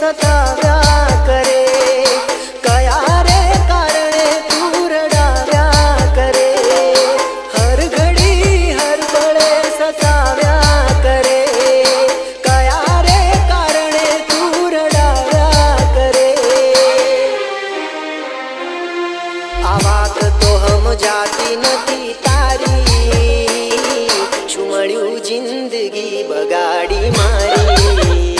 સતાવ્યા કરે, કયા રે કારણે તું રડાવ્યા કરે, હર ઘડી હર પળે સતાવ્યા કરે, કયા રે કારણે તું રડાવ્યા કરે. આ વાત તો સમજાતી નથી તારી, શું મળ્યું જિંદગી બગાડી મારી.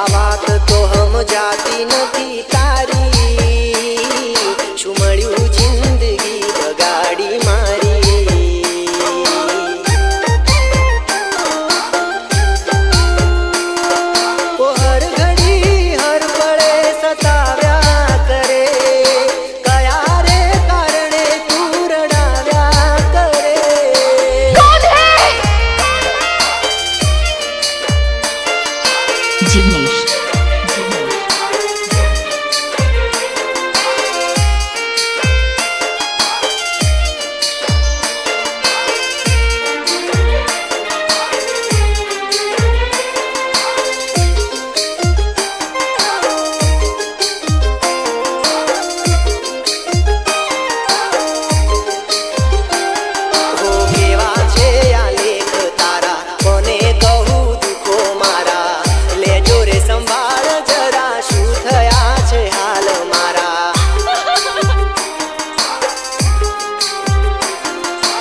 આ વાત તો સમજાતી નથી તારી, શું મળ્યું જિંદગી બગાડી મારી. હર ઘડી હર પળે સતાવ્યા કરે, કયા રે કારણે તું રડાવ્યા કરે. Jignesh. હો કેવા છે આ લેખ તારા, કોને કહું દુઃખો મારા, લેજો રે સંભાળ જરા, શું થયા છે હાલ મારા.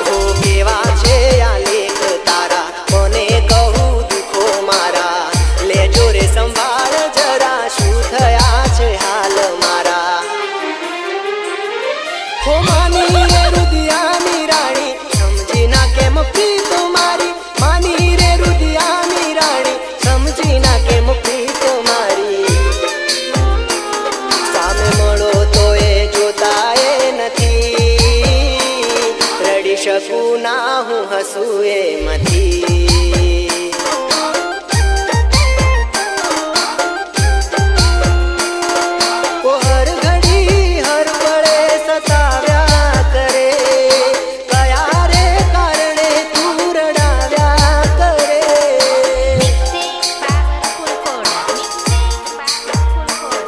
હો કેવા છે આ લેખ તારા, કોને કહું દુઃખો મારા, લેજો રે સંભાળ જરા, શું થયા છે હાલ મારા. હો માની રે રુદિયાની રાણી, સમજી ના કેમ પ્રીત મારી, માની રે રુદિયાની રાણી, સમજી ના કેમ પ્રીત મારી. સામે મળો તો એ જોતા એ નથી, રડી શકું ના હું હસું એમાંથી. હર ઘડી હર પળે સતાવ્યા કરે, કયા રે કારણે તું રડાવ્યા કરે. Mixing powerful code. Mixing powerful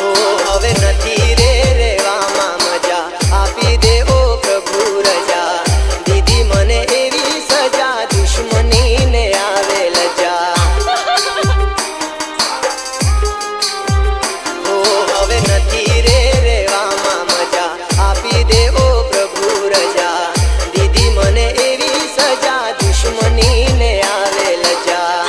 ઓ હવે નથી રે રેવામાં મજા, આપી દેવો પ્રભુ રજા, દીધી મને એવી સજા, દુશ્મનીને આવે લજા. ઓ હવે નથી રે રેવામાં મજા, આપી દેવો પ્રભુ રજા, દીધી મને એવી સજા, દુશ્મનીને આવે લજા.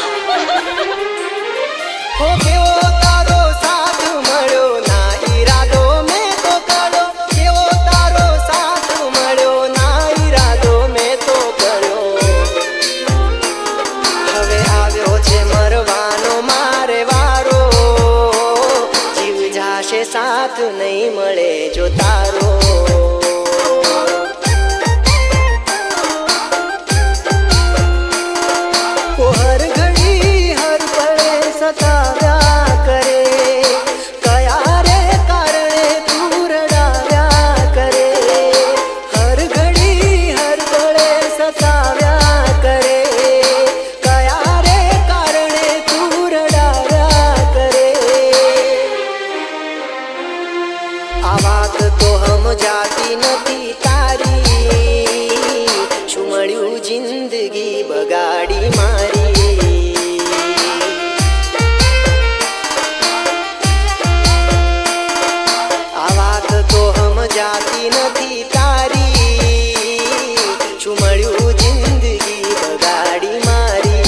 હો કેવો તારો સાથ મળ્યો, ના ઈરાદો મેં તો કર્યો, કેવો તારો સાથ મળ્યો, ના ઈરાદો મેં તો કર્યો. હવે આવ્યો છે મરવાનો મારે વારો, જીવ જાશે સાથ નહીં મળે જો તારો. હર ઘડી હર પળે સતાવ્યા કરે, કયા રે કારણે તું રડાવ્યા કરે, હર ઘડી હર પળે સતાવ્યા કરે, કયા રે કારણે તું રડાવ્યા કરે. આ વાત તો સમજાતી નથી તારી, શું મળ્યું જિંદગી બગાડી મારી. આ વાત તો સમજાતી નથી તારી, શું મળ્યું જિંદગી બગાડી મારી.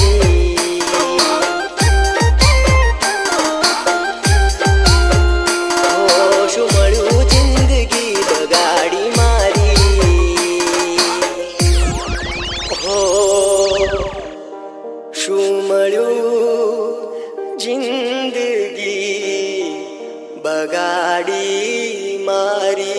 ઓ શું મળ્યું જિંદગી બગાડી મારી. હો શું મળ્યું જિંદગી બગાડી મારી